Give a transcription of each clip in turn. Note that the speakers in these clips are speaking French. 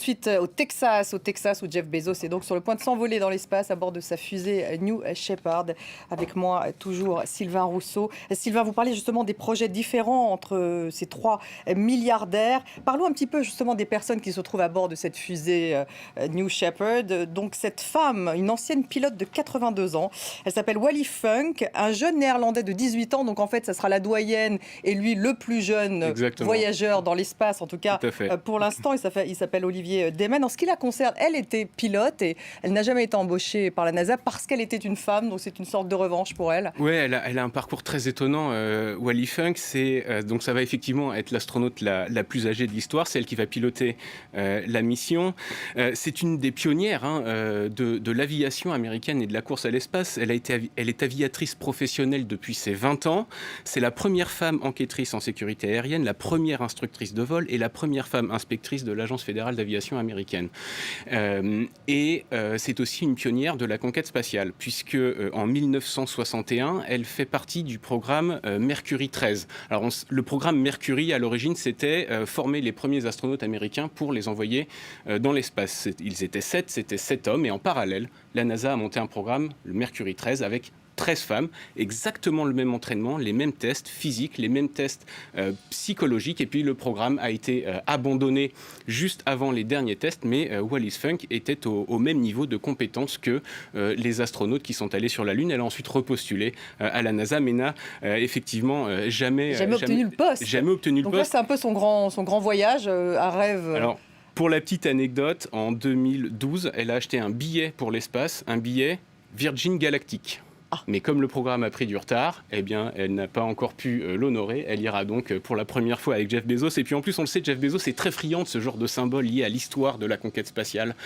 suite au Texas où Jeff Bezos est donc sur le point de s'envoler dans l'espace à bord de sa fusée New Shepard. Avec moi, toujours, Sylvain Rousseau. Sylvain, vous parlez justement des projets différents entre ces trois milliardaires. Parlons un petit peu justement des personnes qui se trouvent à bord de cette fusée New Shepard. Donc cette femme, une ancienne pilote de 82 ans, elle s'appelle Wally Funk, un jeune néerlandais de 18 ans. Donc en fait, ça sera la doyenne et lui le plus jeune voyageur dans l'espace, en tout cas pour l'instant. Il s'appelle Olivier Demen. En ce qui la concerne, elle était pilote et elle n'a jamais été embauchée par la NASA parce qu'elle était une femme, donc c'est une sorte de revanche pour elle. Oui, elle a un parcours très étonnant, Wally Funk. Donc ça va effectivement être l'astronaute la plus âgée de l'histoire, c'est elle qui va piloter la mission. C'est une des pionnières de l'aviation américaine et de la course à l'espace. Elle est aviatrice professionnelle depuis ses 20 ans. C'est la première femme enquêtrice en sécurité aérienne, la première instructrice de vol et la première femme inspectrice de l'Agence fédérale d'aviation américaine. C'est aussi une pionnière de la conquête spatiale, puisque en 1961, elle fait partie du programme Mercury 13. Alors, le programme Mercury, à l'origine, c'était former les premiers astronautes américains pour les envoyer dans l'espace. Ils étaient 7, c'était 7 hommes, et en parallèle, la NASA a monté un programme, le Mercury 13, avec 13 femmes, exactement le même entraînement, les mêmes tests physiques, les mêmes tests psychologiques. Et puis le programme a été abandonné juste avant les derniers tests, mais Wally Funk était au même niveau de compétence que les astronautes qui sont allés sur la Lune. Elle a ensuite repostulé à la NASA, mais n'a effectivement jamais obtenu le poste. Jamais obtenu le poste. Donc là, c'est un peu son grand voyage, un rêve. Alors, pour la petite anecdote, en 2012, elle a acheté un billet pour l'espace, un billet Virgin Galactic. Mais comme le programme a pris du retard, eh bien, elle n'a pas encore pu l'honorer. Elle ira donc pour la première fois avec Jeff Bezos. Et puis en plus, on le sait, Jeff Bezos est très friand de ce genre de symbole lié à l'histoire de la conquête spatiale.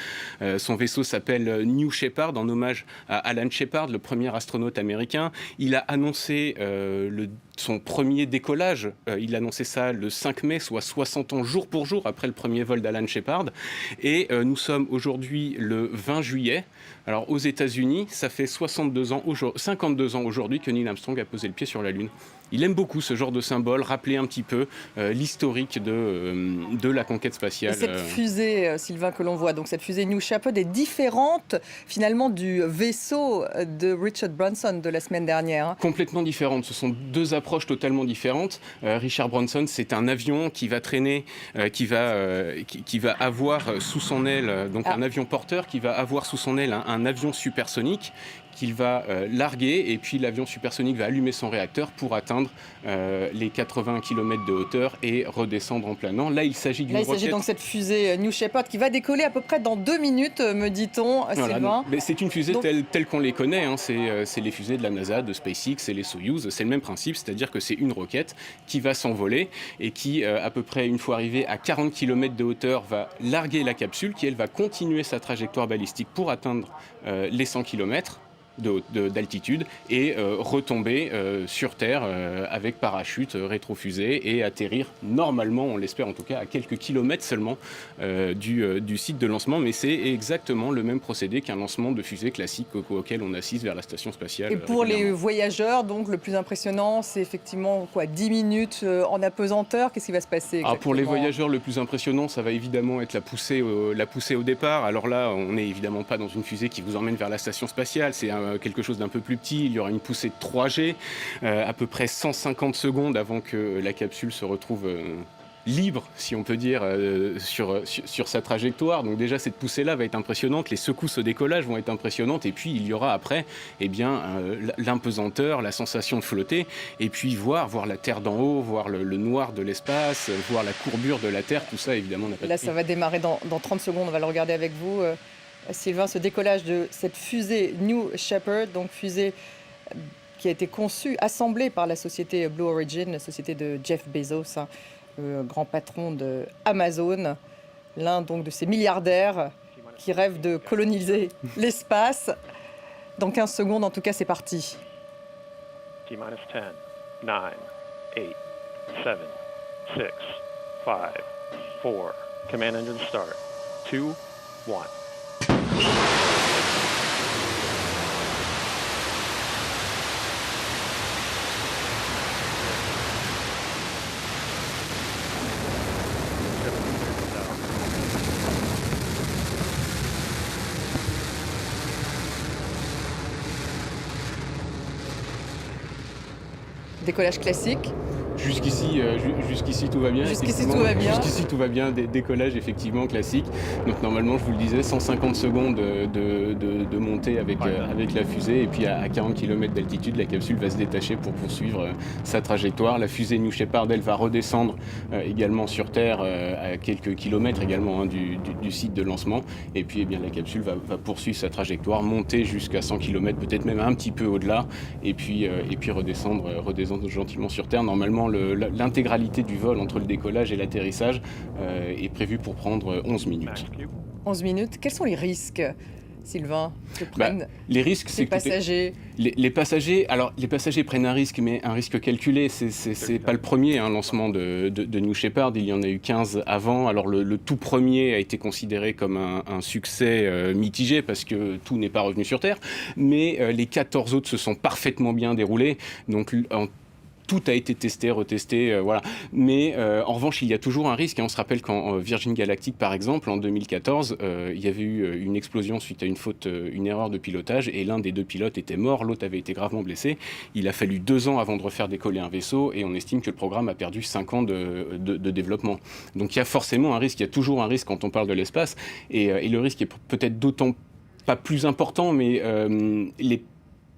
Son vaisseau s'appelle New Shepard, en hommage à Alan Shepard, le premier astronaute américain. Il a annoncé son premier décollage. Il a annoncé ça le 5 mai, soit 60 ans jour pour jour après le premier vol d'Alan Shepard. Et nous sommes aujourd'hui le 20 juillet. Alors aux États-Unis, ça fait 52 ans aujourd'hui que Neil Armstrong a posé le pied sur la Lune. Il aime beaucoup ce genre de symbole, rappeler un petit peu l'historique de la conquête spatiale. Et cette fusée, Sylvain, que l'on voit, donc cette fusée New Shepard est différente finalement du vaisseau de Richard Branson de la semaine dernière. Complètement différente. Ce sont deux approches totalement différentes. Richard Branson, c'est un avion qui va traîner, qui va avoir sous son aile, donc un avion porteur qui va avoir sous son aile un avion supersonique qu'il va larguer, et puis l'avion supersonique va allumer son réacteur pour atteindre les 80 km de hauteur et redescendre en planant. Là, il s'agit d'une roquette. Il s'agit donc de cette fusée New Shepard qui va décoller à peu près dans 2 minutes, me dit-on, Sylvain. Mais c'est une fusée telle qu'on les connaît. C'est les fusées de la NASA, de SpaceX et les Soyuz. C'est le même principe, c'est-à-dire que c'est une roquette qui va s'envoler et qui, à peu près une fois arrivée à 40 km de hauteur, va larguer la capsule qui, elle, va continuer sa trajectoire balistique pour atteindre les 100 km d'altitude et retomber sur Terre avec parachute, rétrofusée et atterrir normalement, on l'espère en tout cas, à quelques kilomètres seulement du site de lancement. Mais c'est exactement le même procédé qu'un lancement de fusée classique auquel on assiste vers la station spatiale. Et pour les voyageurs, donc le plus impressionnant, c'est effectivement 10 minutes en apesanteur. Qu'est-ce qui va se passer exactement ? Pour les voyageurs, le plus impressionnant, ça va évidemment être la poussée au départ. Alors là, on n'est évidemment pas dans une fusée qui vous emmène vers la station spatiale. C'est quelque chose d'un peu plus petit. Il y aura une poussée de 3G, à peu près 150 secondes avant que la capsule se retrouve libre, si on peut dire, sur sa trajectoire. Donc déjà, cette poussée-là va être impressionnante. Les secousses au décollage vont être impressionnantes. Et puis, il y aura après l'impesanteur, la sensation de flotter. Et puis, voir la Terre d'en haut, voir le noir de l'espace, voir la courbure de la Terre. Tout ça, évidemment, n'a pas de prix. Là, ça va démarrer dans 30 secondes. On va le regarder avec vous. Sylvain, ce décollage de cette fusée New Shepard, donc fusée qui a été conçue, assemblée par la société Blue Origin, la société de Jeff Bezos, le grand patron de Amazon, l'un donc de ces milliardaires qui rêvent de coloniser l'espace. Dans 15 secondes, en tout cas, c'est parti. T-10, 9, 8, 7, 6, 5, 4. Command engine start. 2, 1. Décollage classique. Jusqu'ici, tout va bien. Jusqu'ici, tout va bien. Jusqu'ici, tout va bien. Décollage, effectivement, classique. Donc, normalement, je vous le disais, 150 secondes de montée avec la fusée. Et puis, à 40 km d'altitude, la capsule va se détacher pour poursuivre sa trajectoire. La fusée New Shepard, elle va redescendre également sur Terre à quelques kilomètres également du site de lancement. Et puis, eh bien, la capsule va poursuivre sa trajectoire, monter jusqu'à 100 km, peut-être même un petit peu au-delà. Et puis redescendre gentiment sur Terre. Normalement, l'intégralité du vol entre le décollage et l'atterrissage est prévue pour prendre 11 minutes. 11 minutes. Quels sont les risques, Sylvain, que prennent les risques, les passagers? Les passagers prennent un risque, mais un risque calculé. C'est pas le premier lancement de New Shepard. Il y en a eu 15 avant. Alors le tout premier a été considéré comme un succès mitigé parce que tout n'est pas revenu sur Terre. Mais les 14 autres se sont parfaitement bien déroulés. Donc tout a été testé, retesté, voilà. Mais en revanche, il y a toujours un risque. On se rappelle qu'en Virgin Galactic, par exemple, en 2014, il y avait eu une explosion suite à une erreur de pilotage, et l'un des deux pilotes était mort, l'autre avait été gravement blessé. Il a fallu 2 ans avant de refaire décoller un vaisseau, et on estime que le programme a perdu 5 ans de développement. Donc il y a forcément un risque, il y a toujours un risque quand on parle de l'espace, et le risque est peut-être d'autant pas plus important, mais les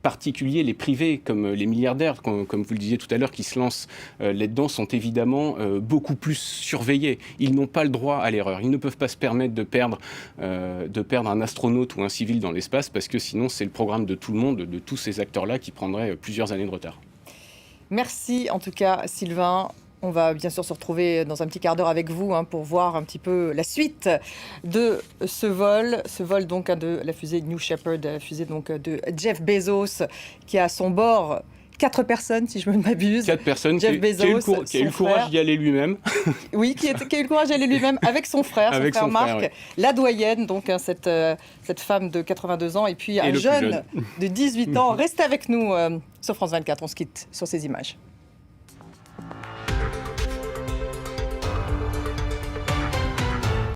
particuliers, les privés, comme les milliardaires, comme vous le disiez tout à l'heure, qui se lancent là-dedans, sont évidemment beaucoup plus surveillés. Ils n'ont pas le droit à l'erreur. Ils ne peuvent pas se permettre de perdre un astronaute ou un civil dans l'espace, parce que sinon, c'est le programme de tout le monde, de tous ces acteurs-là, qui prendrait plusieurs années de retard. Merci en tout cas, Sylvain. On va bien sûr se retrouver dans un petit quart d'heure avec vous pour voir un petit peu la suite de ce vol donc de la fusée New Shepard, la fusée donc de Jeff Bezos, qui a à son bord 4 personnes, si je ne m'abuse. 4 personnes, Jeff Bezos, qui a eu le courage d'y aller lui-même. Oui, qui a eu le courage d'y aller lui-même avec son frère, Marc, ouais. La doyenne, donc cette femme de 82 ans, et puis un jeune de 18 ans. Restez avec nous sur France 24, on se quitte sur ces images.